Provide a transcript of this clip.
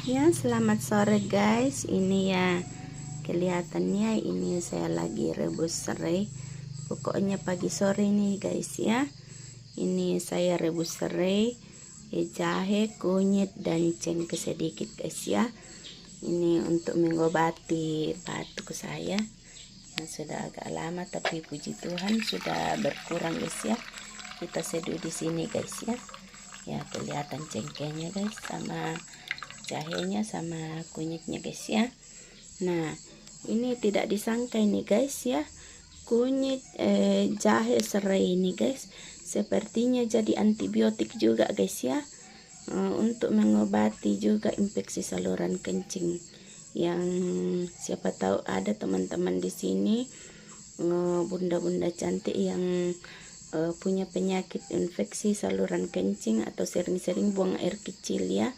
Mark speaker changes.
Speaker 1: Ya, selamat sore guys. Ini ya kelihatannya ini saya lagi rebus serai. Pokoknya pagi sore nih guys ya. Ini saya rebus serai, jahe, kunyit dan cengkeh sedikit guys ya. Ini untuk mengobati batuk saya yang sudah agak lama, tapi puji Tuhan sudah berkurang guys ya. Kita seduh di sini guys ya. Ya, kelihatan cengkehnya guys, sama jahenya sama kunyitnya guys ya. Nah, ini tidak disangka ini guys ya, kunyit jahe serai ini guys sepertinya jadi antibiotik juga guys ya, untuk mengobati juga infeksi saluran kencing. Yang siapa tahu ada teman-teman di sini bunda-bunda cantik yang punya penyakit infeksi saluran kencing atau sering-sering buang air kecil ya.